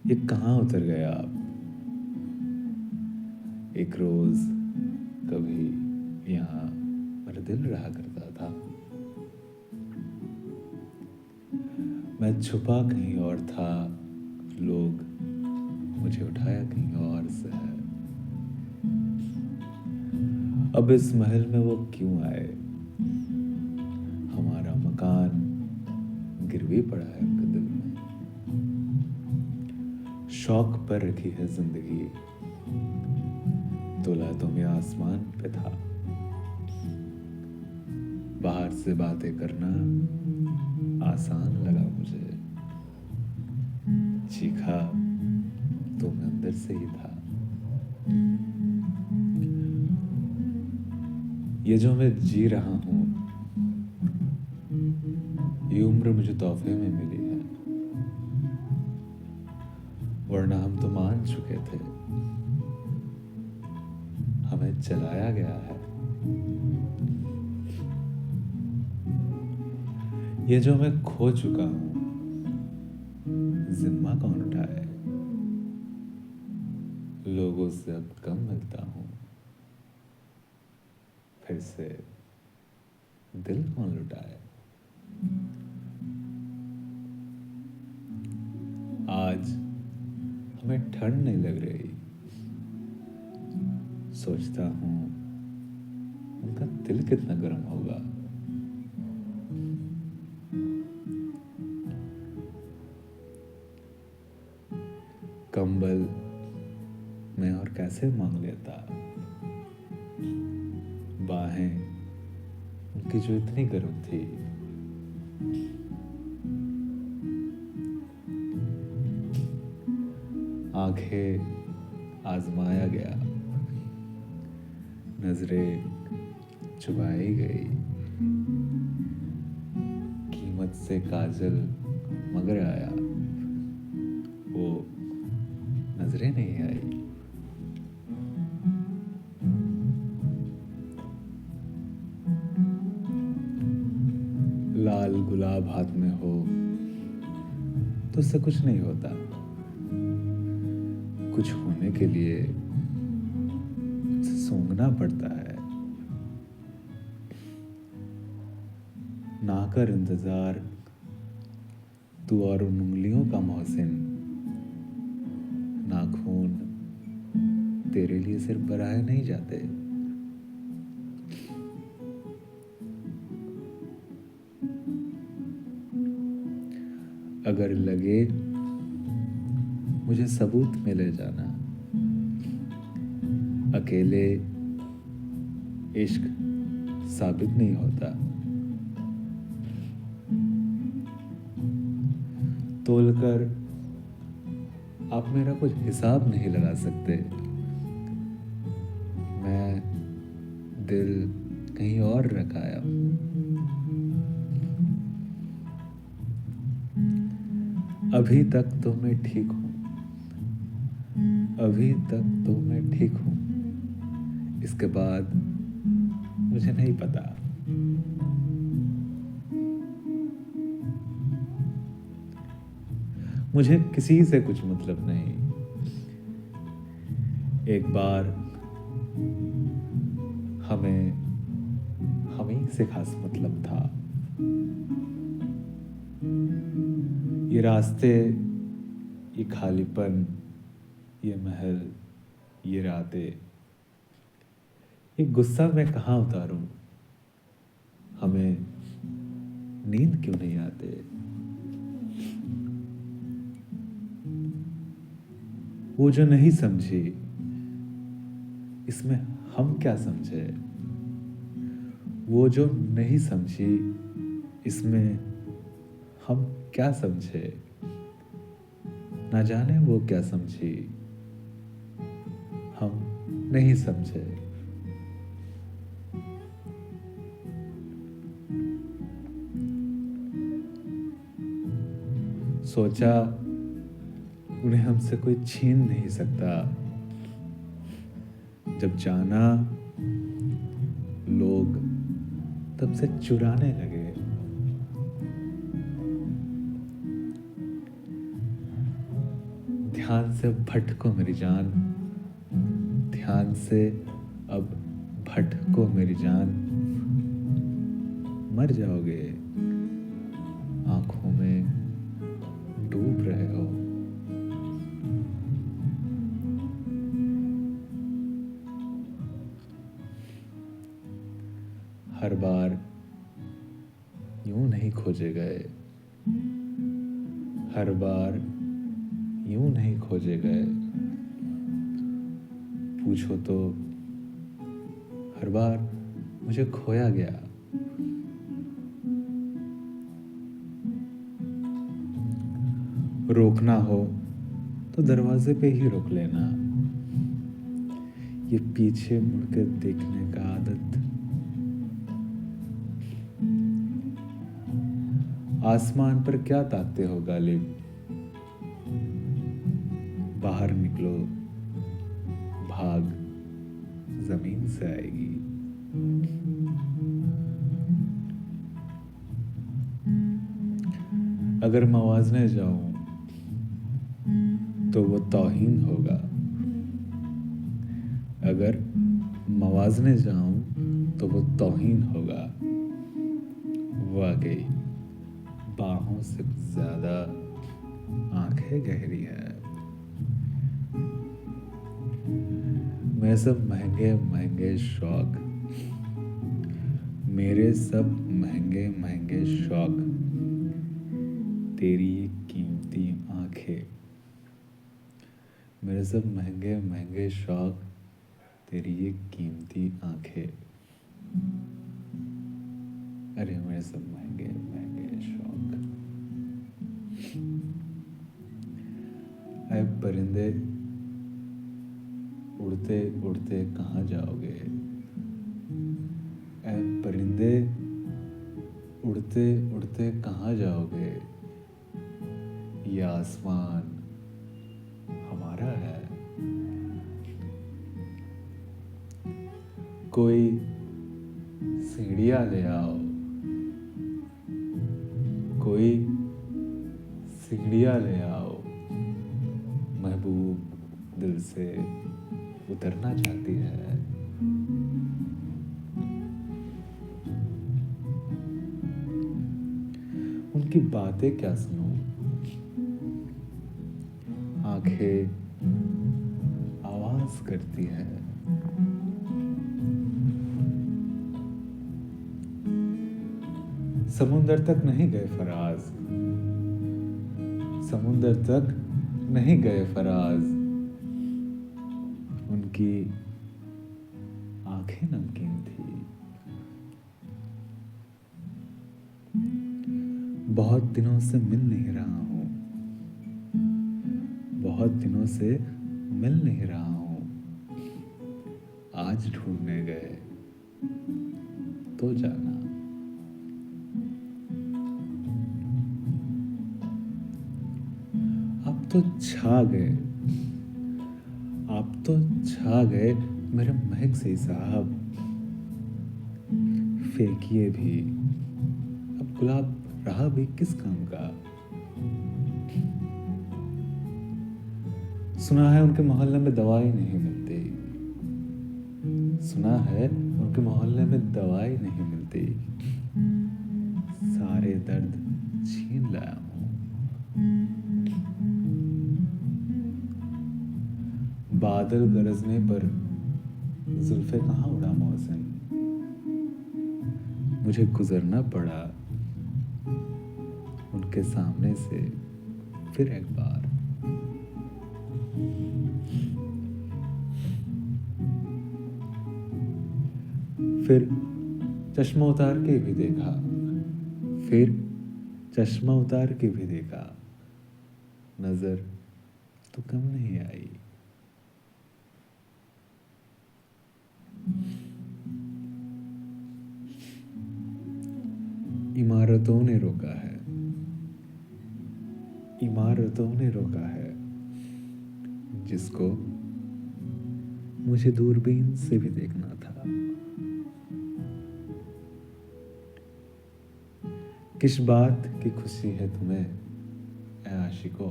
ये कहाँ उतर गए आप? एक रोज कभी यहाँ मेरा दिल रहा करता था। मैं छुपा कहीं और था, लोग मुझे उठाया कहीं और से है। अब इस महल में वो क्यों आए? हमारा मकान गिरवी पड़ा है उनके दिल में। शौक पर रखी है जिंदगी, तोला तो मैं आसमान पे था। बाहर से बातें करना आसान लगा मुझे, चीखा तो मैं अंदर से ही था। ये जो मैं जी रहा हूं, ये उम्र मुझे तोहफे में मिली है, वरना हम तो मान चुके थे। हमें जलाया गया है। ये जो मैं खो चुका हूं, जिम्मा कौन उठाए? लोगों से अब कम मिलता हूं, फिर से दिल कौन लुटाए? आज हमें ठंड नहीं लग रही, सोचता हूं उनका दिल कितना गर्म होगा। कंबल मैं और कैसे मांग लेता, बाहें उनकी जो इतनी गर्म थी। आंखें आजमाया गया, नजरें चुभाई गई, कीमत से काजल मगर आया, वो नजरें नहीं आई। लाल गुलाब हाथ में हो तो उससे कुछ नहीं होता। कुछ होने के लिए उसे सूंघना पड़ता है। ना कर इंतजार तू और उन उंगलियों का मोहसिन, नाखून तेरे लिए सिर्फ बनाए नहीं जाते। अगर लगे मुझे सबूत में ले जाना, अकेले इश्क साबित नहीं होता। तोलकर आप मेरा कुछ हिसाब नहीं लगा सकते। मैं दिल कहीं और रखाया हूं। अभी तक तो मैं ठीक हूं, अभी तक तो मैं ठीक हूं। इसके बाद मुझे नहीं पता। मुझे किसी से कुछ मतलब नहीं। एक बार हमें हमें से खास मतलब था। ये रास्ते, ये खालीपन, ये महल, ये रातें, ये गुस्सा मैं कहाँ उतारूं? हमें नींद क्यों नहीं आते? वो जो नहीं समझी, इसमें हम क्या समझे? वो जो नहीं समझी, इसमें हम क्या समझे? ना जाने वो क्या समझी, हम नहीं समझे। सोचा उन्हें हमसे कोई छीन नहीं सकता। जब जाना, लोग तब से चुराने लगे। ध्यान से भटको मेरी जान, ध्यान से अब भटको मेरी जान, मर जाओगे आंखों में डूब रहे हो। हर बार यूं नहीं खोजे गए, हर बार यूं नहीं खोजे गए, पूछो तो हर बार मुझे खोया गया। रोकना हो तो दरवाजे पे ही रोक लेना, ये पीछे मुड़कर देखने का आदत। आसमान पर क्या ताकते हो गालिब, बाहर निकलो भाग जमीन से आएगी। अगर मवाजने जाऊं तो वो तौहीन होगा, अगर मवाजने जाऊं तो वो तौहीन होगा। वो आ गई बाहों से ज्यादा आंखें गहरी है। मैं सब महंगे महंगे शौक, मेरे सब महंगे महंगे शौक, तेरी ये कीमती आंखें। मेरे सब महंगे महंगे शौक, तेरी ये कीमती आंखें। अरे मेरे सब महंगे महंगे शौक। ऐ परिंदे उड़ते उड़ते कहाँ जाओगे, ऐ परिंदे उड़ते उड़ते कहाँ जाओगे, ये आसमान हमारा है। कोई सीढ़ियाँ ले आओ, कोई सीढ़ियाँ ले आओ, महबूब दिल से उतरना चाहती है। उनकी बातें क्या सुनूं, आंखें आवाज करती है। समुंदर तक नहीं गए फराज, समुंदर तक नहीं गए फराज, उनकी आंखें नमकीन थी। बहुत दिनों से मिल नहीं रहा हूं, बहुत दिनों से मिल नहीं रहा हूं, आज ढूंढने गए तो जाना। आप तो छा गए, आप तो छा गए मेरे महक से साहब। फेंकिए भी, अब गुलाब रहा भी किस काम का। सुना है उनके मोहल्ले में दवाई नहीं मिलती, सुना है उनके मोहल्ले में दवाई नहीं मिलती। सारे दर्द छीन लाया हूं। बादल गरजने पर जुल्फे कहाँ उड़ा मौसम, मुझे गुजरना पड़ा उनके सामने से फिर एक बार। फिर चश्मा उतार के भी देखा, फिर चश्मा उतार के भी देखा, नजर तो कम नहीं आई। इमारतों ने रोका है, इमारतों ने रोका है, जिसको मुझे दूरबीन से भी देखना था। किस बात की खुशी है तुम्हें ऐ आशिको,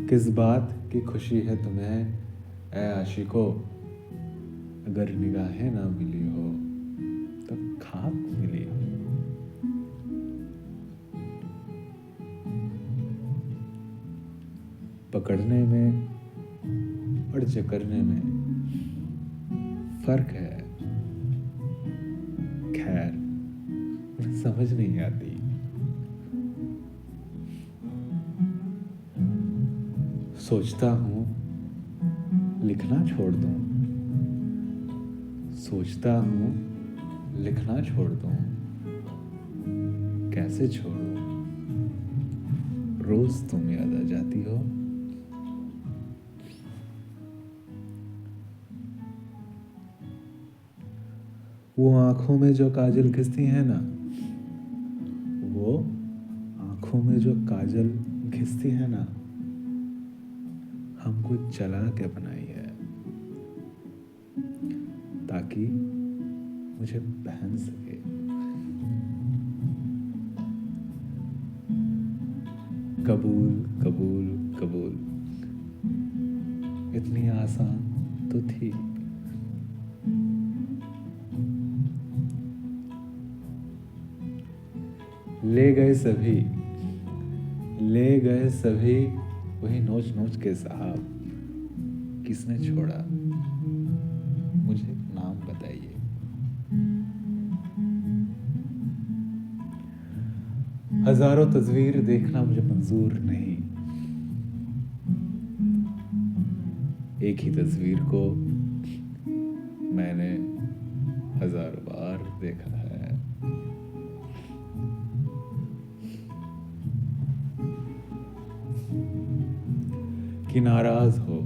किस बात की खुशी है तुम्हें ऐ आशिको, अगर निगाहें ना मिली हो तब खाक मिली हो। पकड़ने में और जकड़ने में फर्क है, खैर समझ नहीं आती। सोचता हूँ लिखना छोड़ दूँ, सोचता हूँ लिखना छोड़ दूँ, कैसे छोड़ूं, रोज तुम याद आ जाती हो। वो आंखों में जो काजल घिसती है ना, वो आंखों में जो काजल घिसती है ना, हमको जला के बनाई है ताकि मुझे पहन सके। कबूल कबूल कबूल, इतनी आसान तो थी। ले गए सभी, ले गए सभी वही नोच नोच के साहब, किसने छोड़ा मुझे नाम बताइए। हजारों तस्वीर देखना मुझे मंजूर नहीं, एक ही तस्वीर को मैंने हजारों बार देखा है। कि नाराज हो,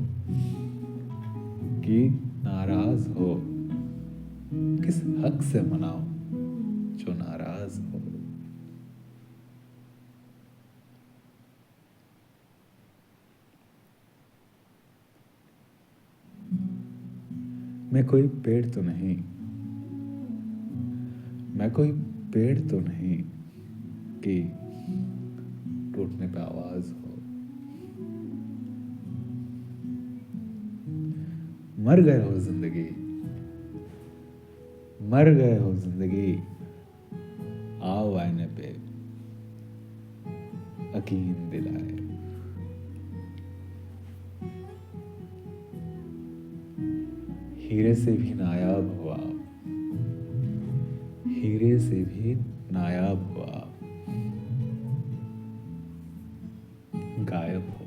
कि नाराज हो, किस हक से मनाओ जो नाराज हो। मैं कोई पेड़ तो नहीं, मैं कोई पेड़ तो नहीं कि टूटने पे आवाज हो। मर गए हो जिंदगी, मर गए हो जिंदगी, आओ आईने पे यकीन दिलाए। हीरे से भी नायाब हो आप, हीरे से भी नायाब हो आप, गायब हो।